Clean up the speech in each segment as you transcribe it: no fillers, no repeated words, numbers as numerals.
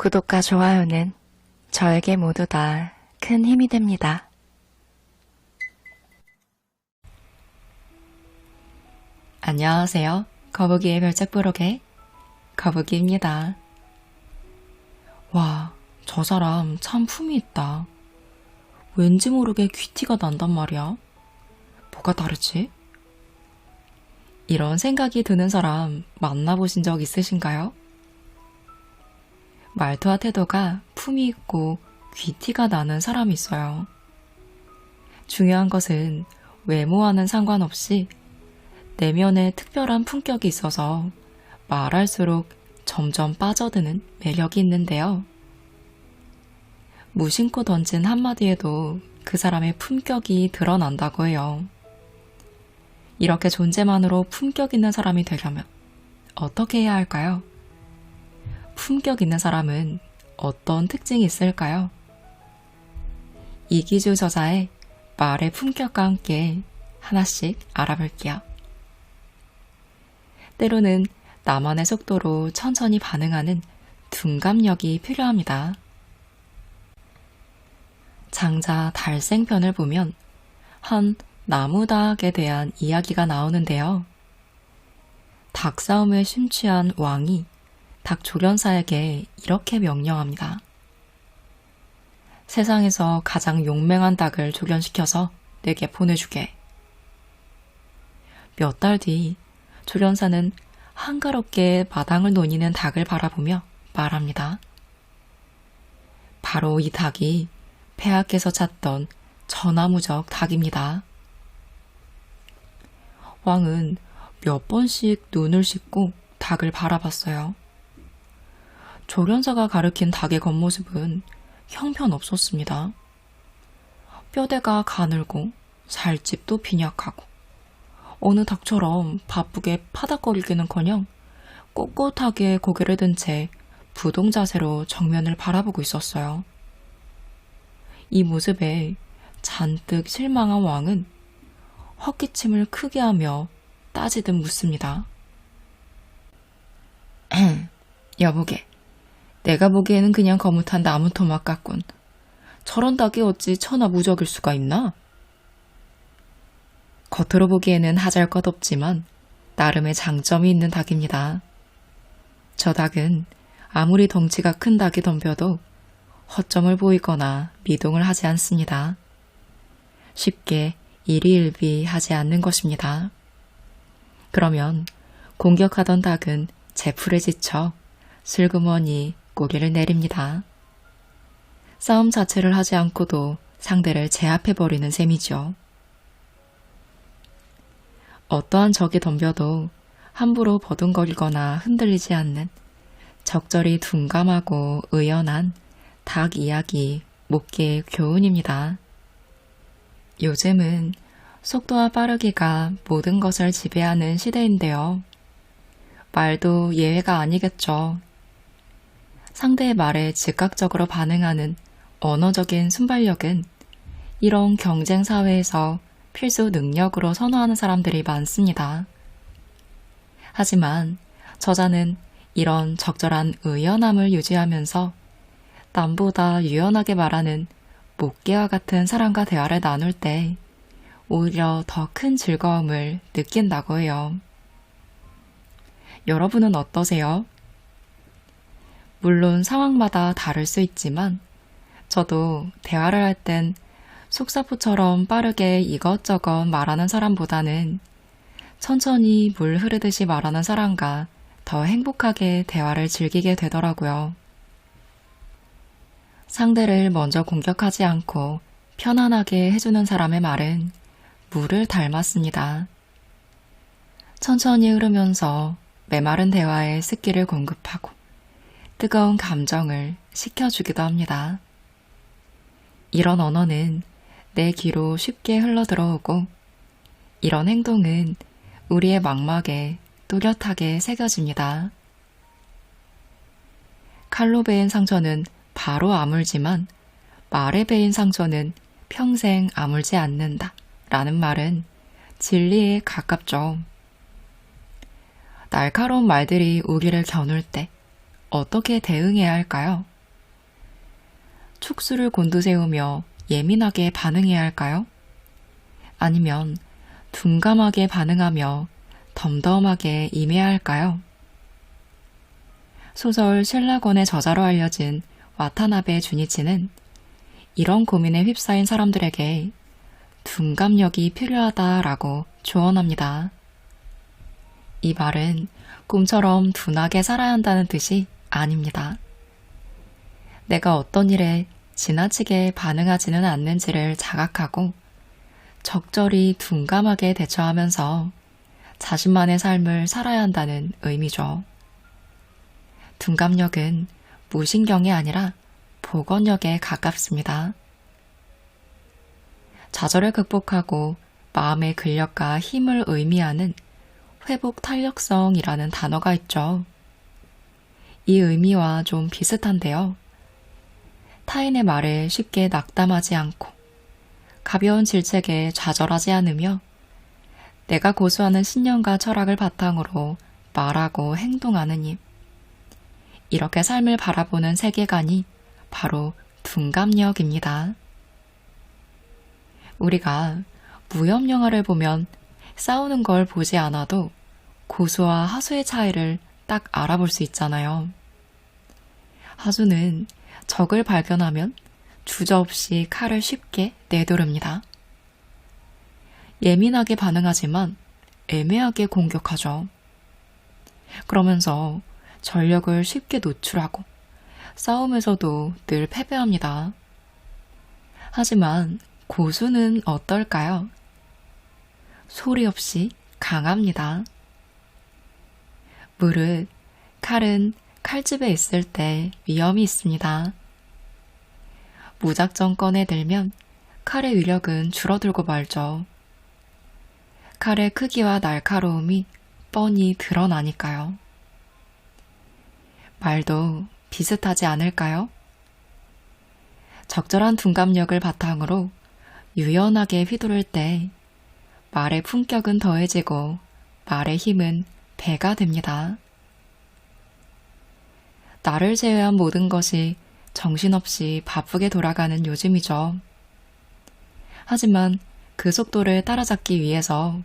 구독과 좋아요는 저에게 모두 다 큰 힘이 됩니다. 안녕하세요. 거북이의 별책부록의 거북이입니다. 와, 저 사람 참 품이 있다. 왠지 모르게 귀티가 난단 말이야. 뭐가 다르지? 이런 생각이 드는 사람 만나보신 적 있으신가요? 말투와 태도가 품이 있고 귀티가 나는 사람이 있어요. 중요한 것은 외모와는 상관없이 내면에 특별한 품격이 있어서 말할수록 점점 빠져드는 매력이 있는데요. 무심코 던진 한마디에도 그 사람의 품격이 드러난다고 해요. 이렇게 존재만으로 품격 있는 사람이 되려면 어떻게 해야 할까요? 품격 있는 사람은 어떤 특징이 있을까요? 이기주 저자의 말의 품격과 함께 하나씩 알아볼게요. 때로는 나만의 속도로 천천히 반응하는 둔감력이 필요합니다. 장자 달생편을 보면 한 나무닭에 대한 이야기가 나오는데요. 닭싸움에 심취한 왕이 닭 조련사에게 이렇게 명령합니다. 세상에서 가장 용맹한 닭을 조련시켜서 내게 보내주게. 몇 달 뒤 조련사는 한가롭게 마당을 노니는 닭을 바라보며 말합니다. 바로 이 닭이 폐하께서 찾던 전화무적 닭입니다. 왕은 몇 번씩 눈을 씻고 닭을 바라봤어요. 조련사가 가리킨 닭의 겉모습은 형편없었습니다. 뼈대가 가늘고 살집도 빈약하고 어느 닭처럼 바쁘게 파닥거리기는커녕 꼿꼿하게 고개를 든 채 부동 자세로 정면을 바라보고 있었어요. 이 모습에 잔뜩 실망한 왕은 헛기침을 크게 하며 따지듯 묻습니다. 여보게, 내가 보기에는 그냥 거뭇한 나무 토막 같군. 저런 닭이 어찌 천하무적일 수가 있나? 겉으로 보기에는 하잘것없지만 나름의 장점이 있는 닭입니다. 저 닭은 아무리 덩치가 큰 닭이 덤벼도 허점을 보이거나 미동을 하지 않습니다. 쉽게 일희일비하지 않는 것입니다. 그러면 공격하던 닭은 제풀에 지쳐 슬그머니 꼬리를 내립니다. 싸움 자체를 하지 않고도 상대를 제압해버리는 셈이죠. 어떠한 적이 덤벼도 함부로 버둥거리거나 흔들리지 않는 적절히 둔감하고 의연한 닭 이야기 못개의 교훈입니다. 요즘은 속도와 빠르기가 모든 것을 지배하는 시대인데요. 말도 예외가 아니겠죠. 상대의 말에 즉각적으로 반응하는 언어적인 순발력은 이런 경쟁 사회에서 필수 능력으로 선호하는 사람들이 많습니다. 하지만 저자는 이런 적절한 의연함을 유지하면서 남보다 유연하게 말하는 목개와 같은 사람과 대화를 나눌 때 오히려 더 큰 즐거움을 느낀다고 해요. 여러분은 어떠세요? 물론 상황마다 다를 수 있지만 저도 대화를 할 땐 속사포처럼 빠르게 이것저것 말하는 사람보다는 천천히 물 흐르듯이 말하는 사람과 더 행복하게 대화를 즐기게 되더라고요. 상대를 먼저 공격하지 않고 편안하게 해주는 사람의 말은 물을 닮았습니다. 천천히 흐르면서 메마른 대화에 습기를 공급하고 뜨거운 감정을 식혀주기도 합니다. 이런 언어는 내 귀로 쉽게 흘러들어오고 이런 행동은 우리의 망막에 뚜렷하게 새겨집니다. 칼로 베인 상처는 바로 아물지만 말에 베인 상처는 평생 아물지 않는다 라는 말은 진리에 가깝죠. 날카로운 말들이 우리를 겨눌 때 어떻게 대응해야 할까요? 촉수를 곤두세우며 예민하게 반응해야 할까요? 아니면 둔감하게 반응하며 덤덤하게 임해야 할까요? 소설 신라권의 저자로 알려진 와타나베 주니치는 이런 고민에 휩싸인 사람들에게 둔감력이 필요하다라고 조언합니다. 이 말은 꿈처럼 둔하게 살아야 한다는 뜻이 아닙니다. 내가 어떤 일에 지나치게 반응하지는 않는지를 자각하고 적절히 둔감하게 대처하면서 자신만의 삶을 살아야 한다는 의미죠. 둔감력은 무신경이 아니라 보건력에 가깝습니다. 좌절을 극복하고 마음의 근력과 힘을 의미하는 회복 탄력성이라는 단어가 있죠. 이 의미와 좀 비슷한데요. 타인의 말에 쉽게 낙담하지 않고 가벼운 질책에 좌절하지 않으며 내가 고수하는 신념과 철학을 바탕으로 말하고 행동하는 힘. 이렇게 삶을 바라보는 세계관이 바로 둔감력입니다. 우리가 무협 영화를 보면 싸우는 걸 보지 않아도 고수와 하수의 차이를 딱 알아볼 수 있잖아요. 하수는 적을 발견하면 주저없이 칼을 쉽게 내두릅니다. 예민하게 반응하지만 애매하게 공격하죠. 그러면서 전력을 쉽게 노출하고 싸움에서도 늘 패배합니다. 하지만 고수는 어떨까요? 소리 없이 강합니다. 무릇 칼은 칼집에 있을 때 위험이 있습니다. 무작정 꺼내들면 칼의 위력은 줄어들고 말죠. 칼의 크기와 날카로움이 뻔히 드러나니까요. 말도 비슷하지 않을까요? 적절한 둔감력을 바탕으로 유연하게 휘두를 때 말의 품격은 더해지고 말의 힘은 배가 됩니다. 나를 제외한 모든 것이 정신없이 바쁘게 돌아가는 요즘이죠. 하지만 그 속도를 따라잡기 위해서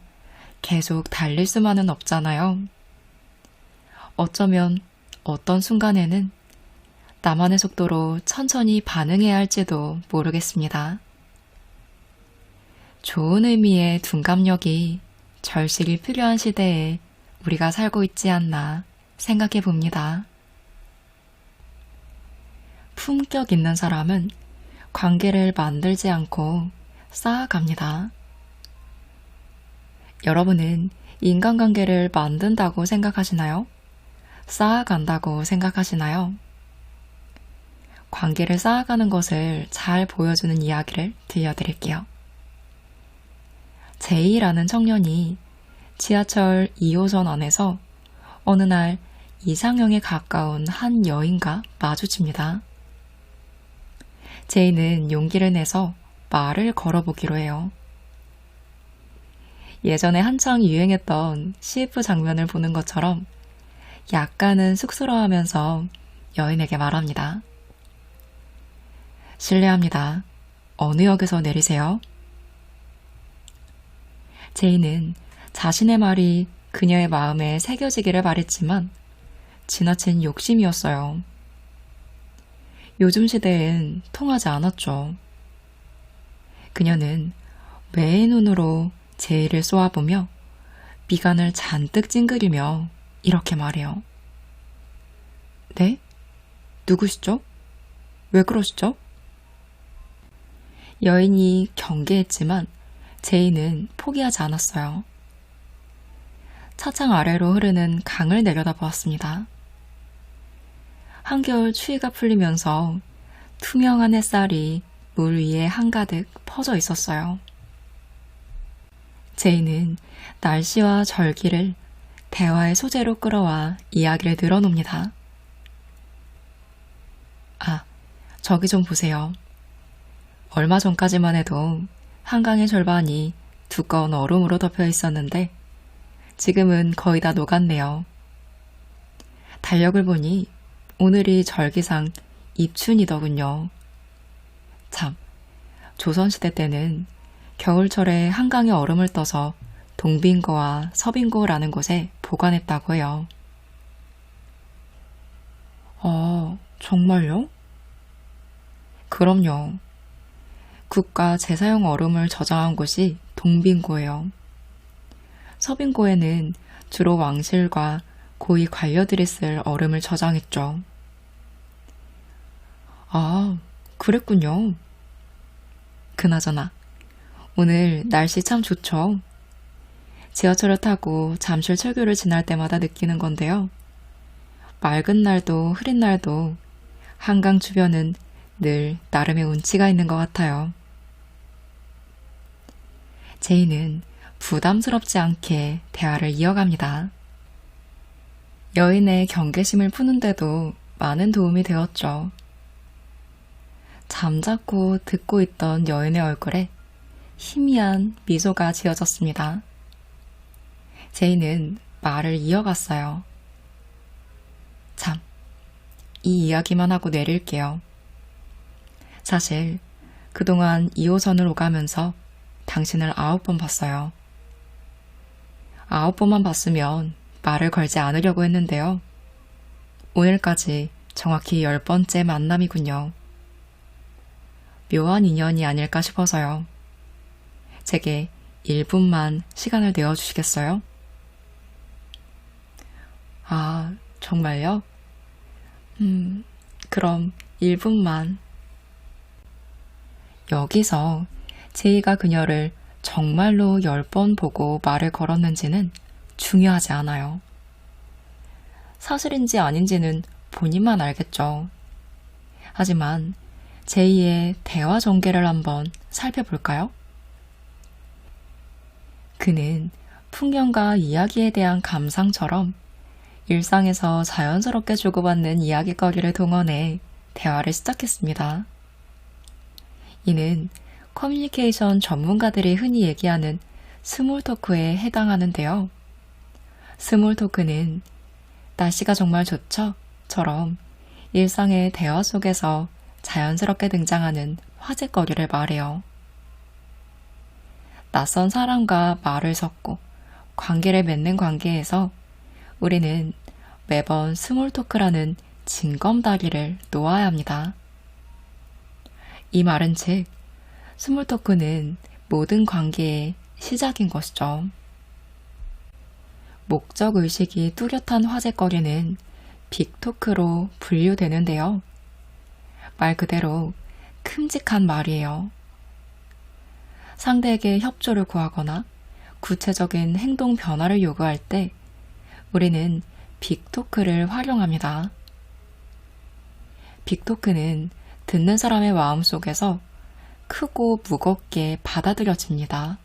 계속 달릴 수만은 없잖아요. 어쩌면 어떤 순간에는 나만의 속도로 천천히 반응해야 할지도 모르겠습니다. 좋은 의미의 둔감력이 절실히 필요한 시대에 우리가 살고 있지 않나 생각해 봅니다. 품격 있는 사람은 관계를 만들지 않고 쌓아갑니다. 여러분은 인간관계를 만든다고 생각하시나요? 쌓아간다고 생각하시나요? 관계를 쌓아가는 것을 잘 보여주는 이야기를 들려드릴게요. 제이라는 청년이 지하철 2호선 안에서 어느 날 이상형에 가까운 한 여인과 마주칩니다. 제이는 용기를 내서 말을 걸어보기로 해요. 예전에 한창 유행했던 CF 장면을 보는 것처럼 약간은 쑥스러워하면서 여인에게 말합니다. 실례합니다. 어느 역에서 내리세요? 제이는 자신의 말이 그녀의 마음에 새겨지기를 바랬지만 지나친 욕심이었어요. 요즘 시대엔 통하지 않았죠. 그녀는 매의 눈으로 제이를 쏘아보며 미간을 잔뜩 찡그리며 이렇게 말해요. 네? 누구시죠? 왜 그러시죠? 여인이 경계했지만 제이는 포기하지 않았어요. 차창 아래로 흐르는 강을 내려다보았습니다. 한겨울 추위가 풀리면서 투명한 햇살이 물 위에 한가득 퍼져 있었어요. 제이는 날씨와 절기를 대화의 소재로 끌어와 이야기를 늘어놓습니다. 아, 저기 좀 보세요. 얼마 전까지만 해도 한강의 절반이 두꺼운 얼음으로 덮여 있었는데 지금은 거의 다 녹았네요. 달력을 보니 오늘이 절기상 입춘이더군요. 참, 조선시대 때는 겨울철에 한강에 얼음을 떠서 동빙고와 서빙고라는 곳에 보관했다고 해요. 정말요? 그럼요. 국가 제사용 얼음을 저장한 곳이 동빙고예요. 서빙고에는 주로 왕실과 고위 관료들이 쓸 얼음을 저장했죠. 아, 그랬군요. 그나저나, 오늘 날씨 참 좋죠? 지하철을 타고 잠실철교를 지날 때마다 느끼는 건데요. 맑은 날도 흐린 날도 한강 주변은 늘 나름의 운치가 있는 것 같아요. 제이는 부담스럽지 않게 대화를 이어갑니다. 여인의 경계심을 푸는데도 많은 도움이 되었죠. 잠자코 듣고 있던 여인의 얼굴에 희미한 미소가 지어졌습니다. 제이는 말을 이어갔어요. 참, 이 이야기만 하고 내릴게요. 사실 그동안 2호선을 오가면서 당신을 9번 봤어요. 9번만 봤으면 말을 걸지 않으려고 했는데요. 오늘까지 정확히 10번째 만남이군요. 묘한 인연이 아닐까 싶어서요. 제게 1분만 시간을 내어주시겠어요? 아, 정말요? 그럼 1분만. 여기서 제이가 그녀를 정말로 10번 보고 말을 걸었는지는 중요하지 않아요. 사실인지 아닌지는 본인만 알겠죠. 하지만 제이의 대화 전개를 한번 살펴볼까요? 그는 풍경과 이야기에 대한 감상처럼 일상에서 자연스럽게 주고받는 이야깃거리를 동원해 대화를 시작했습니다. 이는 커뮤니케이션 전문가들이 흔히 얘기하는 스몰 토크에 해당하는데요. 스몰 토크는 날씨가 정말 좋죠? 처럼 일상의 대화 속에서 자연스럽게 등장하는 화제거리를 말해요. 낯선 사람과 말을 섞고 관계를 맺는 관계에서 우리는 매번 스몰 토크라는 징검다리를 놓아야 합니다. 이 말은 즉, 스몰 토크는 모든 관계의 시작인 것이죠. 목적 의식이 뚜렷한 화제거리는 빅토크로 분류되는데요. 말 그대로 큼직한 말이에요. 상대에게 협조를 구하거나 구체적인 행동 변화를 요구할 때 우리는 빅토크를 활용합니다. 빅토크는 듣는 사람의 마음속에서 크고 무겁게 받아들여집니다.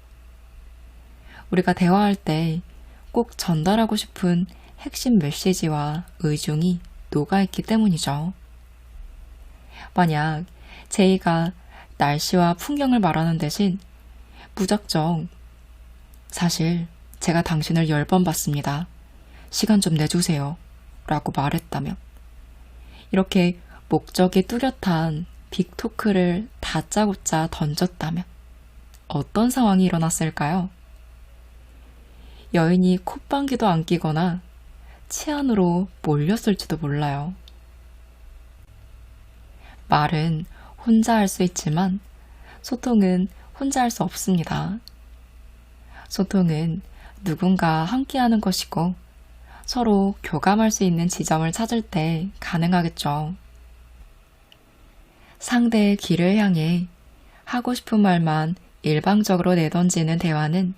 우리가 대화할 때 꼭 전달하고 싶은 핵심 메시지와 의중이 녹아있기 때문이죠. 만약 제이가 날씨와 풍경을 말하는 대신 무작정 사실 제가 당신을 10번 봤습니다. 시간 좀 내주세요. 라고 말했다면 이렇게 목적이 뚜렷한 빅토크를 다짜고짜 던졌다면 어떤 상황이 일어났을까요? 여인이 콧방귀도 안 끼거나 치안으로 몰렸을지도 몰라요. 말은 혼자 할 수 있지만 소통은 혼자 할 수 없습니다. 소통은 누군가 함께하는 것이고 서로 교감할 수 있는 지점을 찾을 때 가능하겠죠. 상대의 귀를 향해 하고 싶은 말만 일방적으로 내던지는 대화는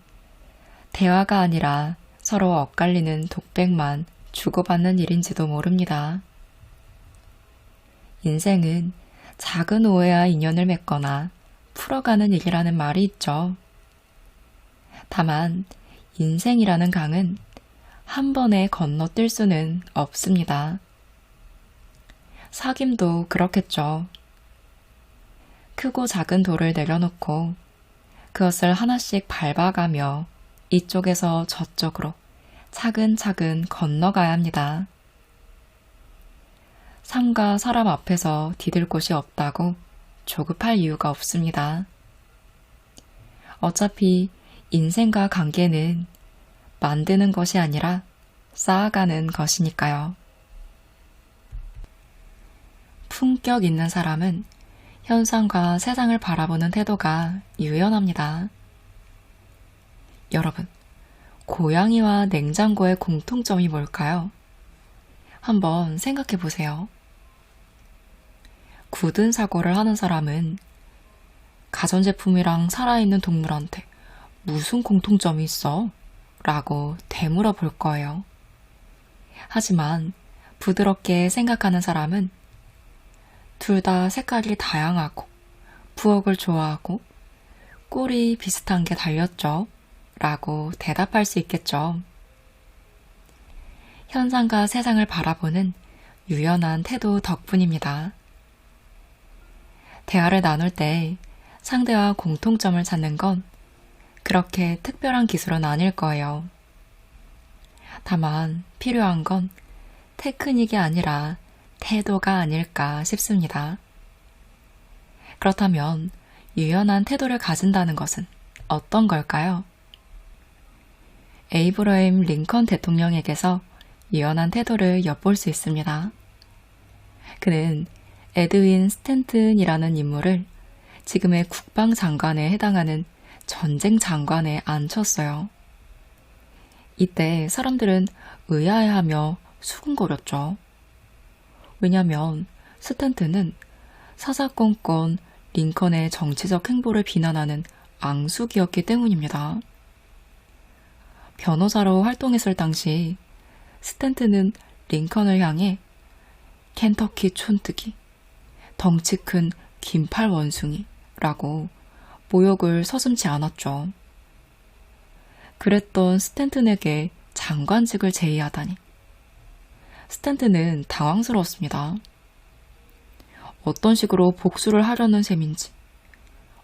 대화가 아니라 서로 엇갈리는 독백만 주고받는 일인지도 모릅니다. 인생은 작은 오해와 인연을 맺거나 풀어가는 일이라는 말이 있죠. 다만 인생이라는 강은 한 번에 건너뛸 수는 없습니다. 사귐도 그렇겠죠. 크고 작은 돌을 내려놓고 그것을 하나씩 밟아가며 이쪽에서 저쪽으로 차근차근 건너가야 합니다. 삶과 사람 앞에서 디딜 곳이 없다고 조급할 이유가 없습니다. 어차피 인생과 관계는 만드는 것이 아니라 쌓아가는 것이니까요. 품격 있는 사람은 현상과 세상을 바라보는 태도가 유연합니다. 여러분, 고양이와 냉장고의 공통점이 뭘까요? 한번 생각해 보세요. 굳은 사고를 하는 사람은 가전제품이랑 살아있는 동물한테 무슨 공통점이 있어? 라고 되물어 볼 거예요. 하지만 부드럽게 생각하는 사람은 둘 다 색깔이 다양하고 부엌을 좋아하고 꼴이 비슷한 게 달렸죠? 라고 대답할 수 있겠죠. 현상과 세상을 바라보는 유연한 태도 덕분입니다. 대화를 나눌 때 상대와 공통점을 찾는 건 그렇게 특별한 기술은 아닐 거예요. 다만 필요한 건 테크닉이 아니라 태도가 아닐까 싶습니다. 그렇다면 유연한 태도를 가진다는 것은 어떤 걸까요? 에이브러임 링컨 대통령에게서 유연한 태도를 엿볼 수 있습니다. 그는 에드윈 스탠튼이라는 인물을 지금의 국방장관에 해당하는 전쟁 장관에 앉혔어요. 이때 사람들은 의아해하며 수군거렸죠. 왜냐하면 스탠튼은 사사건건 링컨의 정치적 행보를 비난하는 앙숙이었기 때문입니다. 변호사로 활동했을 당시 스탠튼은 링컨을 향해 켄터키 촌뜨기, 덩치 큰 긴팔 원숭이라고 모욕을 서슴지 않았죠. 그랬던 스탠튼에게 장관직을 제의하다니. 스탠튼은 당황스러웠습니다. 어떤 식으로 복수를 하려는 셈인지,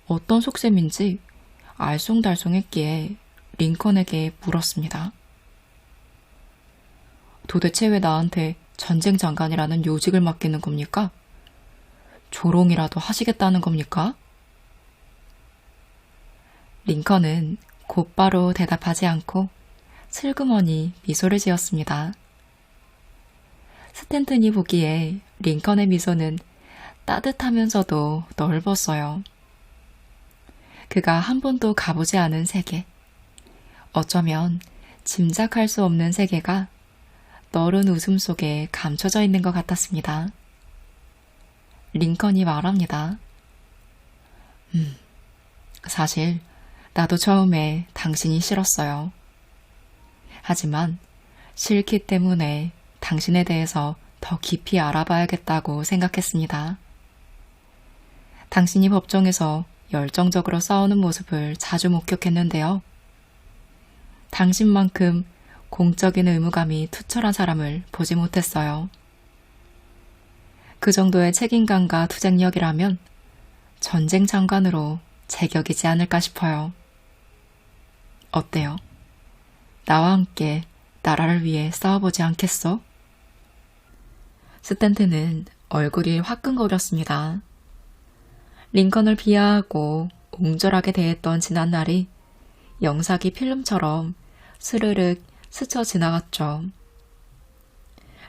어떤 속셈인지 알쏭달쏭했기에 링컨에게 물었습니다. 도대체 왜 나한테 전쟁 장관이라는 요직을 맡기는 겁니까? 조롱이라도 하시겠다는 겁니까? 링컨은 곧바로 대답하지 않고 슬그머니 미소를 지었습니다. 스탠튼이 보기에 링컨의 미소는 따뜻하면서도 넓었어요. 그가 한 번도 가보지 않은 세계, 어쩌면 짐작할 수 없는 세계가 너른 웃음 속에 감춰져 있는 것 같았습니다. 링컨이 말합니다. 사실 나도 처음에 당신이 싫었어요. 하지만 싫기 때문에 당신에 대해서 더 깊이 알아봐야겠다고 생각했습니다. 당신이 법정에서 열정적으로 싸우는 모습을 자주 목격했는데요. 당신만큼 공적인 의무감이 투철한 사람을 보지 못했어요. 그 정도의 책임감과 투쟁력이라면 전쟁 장관으로 제격이지 않을까 싶어요. 어때요? 나와 함께 나라를 위해 싸워보지 않겠어? 스탠튼은 얼굴이 화끈거렸습니다. 링컨을 비하하고 옹졸하게 대했던 지난날이 영사기 필름처럼 스르륵 스쳐 지나갔죠.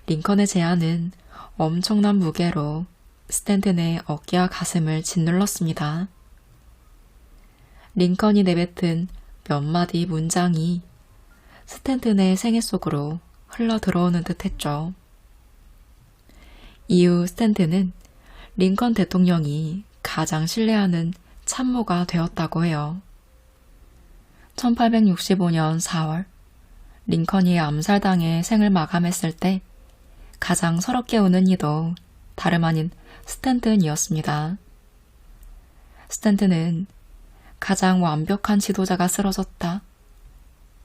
링컨의 제안은 엄청난 무게로 스탠튼의 어깨와 가슴을 짓눌렀습니다. 링컨이 내뱉은 몇 마디 문장이 스탠튼의 생애 속으로 흘러 들어오는 듯 했죠. 이후 스탠튼은 링컨 대통령이 가장 신뢰하는 참모가 되었다고 해요. 1865년 4월 링컨이 암살당해 생을 마감했을 때 가장 서럽게 우는 이도 다름 아닌 스탠튼이었습니다. 스탠튼은 가장 완벽한 지도자가 쓰러졌다.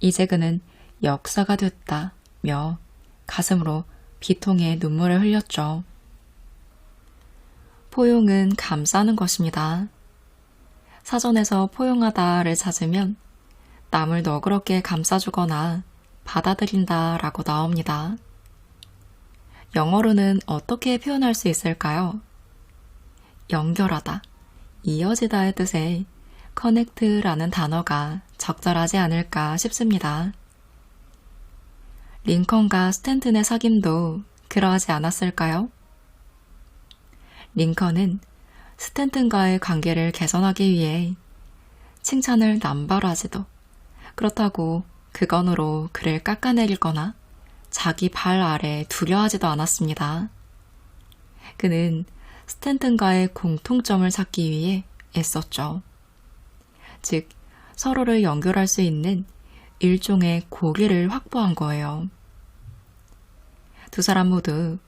이제 그는 역사가 됐다며 가슴으로 비통의 눈물을 흘렸죠. 포용은 감싸는 것입니다. 사전에서 포용하다를 찾으면 남을 너그럽게 감싸주거나 받아들인다 라고 나옵니다. 영어로는 어떻게 표현할 수 있을까요? 연결하다, 이어지다의 뜻의 connect라는 단어가 적절하지 않을까 싶습니다. 링컨과 스탠튼의 사귐도 그러하지 않았을까요? 링컨은 스탠튼과의 관계를 개선하기 위해 칭찬을 남발하지도, 그렇다고 그건으로 그를 깎아내리거나 자기 발 아래 두려 하지도 않았습니다. 그는 스탠튼과의 공통점을 찾기 위해 애썼죠. 즉, 서로를 연결할 수 있는 일종의 고리를 확보한 거예요. 두 사람 모두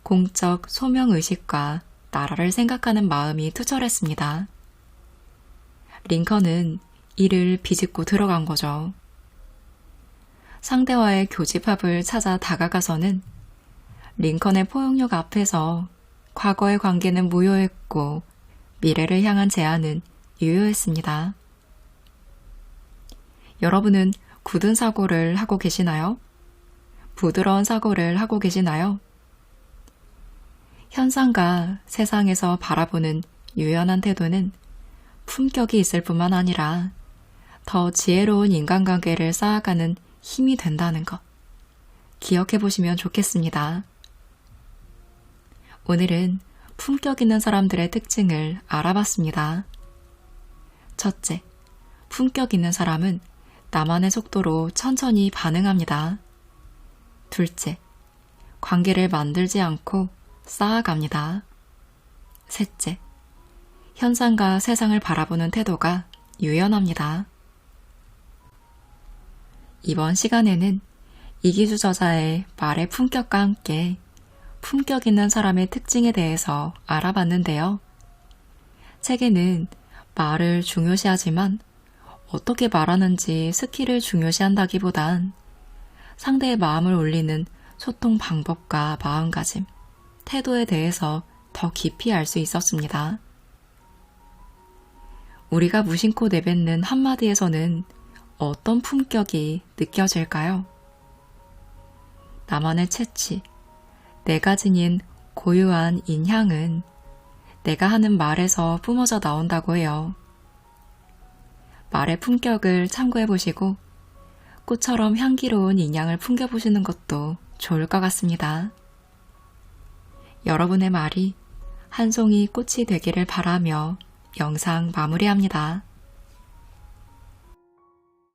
공적 소명의식과 나라를 생각하는 마음이 투철했습니다. 링컨은 이를 비집고 들어간 거죠. 상대와의 교집합을 찾아 다가가서는 링컨의 포용력 앞에서 과거의 관계는 무효했고 미래를 향한 제안은 유효했습니다. 여러분은 굳은 사고를 하고 계시나요? 부드러운 사고를 하고 계시나요? 현상과 세상에서 바라보는 유연한 태도는 품격이 있을 뿐만 아니라 더 지혜로운 인간관계를 쌓아가는 힘이 된다는 것 기억해 보시면 좋겠습니다. 오늘은 품격 있는 사람들의 특징을 알아봤습니다. 첫째, 품격 있는 사람은 나만의 속도로 천천히 반응합니다. 둘째, 관계를 만들지 않고 쌓아갑니다. 셋째, 현상과 세상을 바라보는 태도가 유연합니다. 이번 시간에는 이기주 저자의 말의 품격과 함께 품격 있는 사람의 특징에 대해서 알아봤는데요. 책에는 말을 중요시하지만 어떻게 말하는지 스킬을 중요시한다기보단 상대의 마음을 울리는 소통 방법과 마음가짐, 태도에 대해서 더 깊이 알 수 있었습니다. 우리가 무심코 내뱉는 한마디에서는 어떤 품격이 느껴질까요? 나만의 채취, 내가 지닌 고유한 인향은 내가 하는 말에서 뿜어져 나온다고 해요. 말의 품격을 참고해보시고 꽃처럼 향기로운 인향을 풍겨보시는 것도 좋을 것 같습니다. 여러분의 말이 한 송이 꽃이 되기를 바라며 영상 마무리합니다.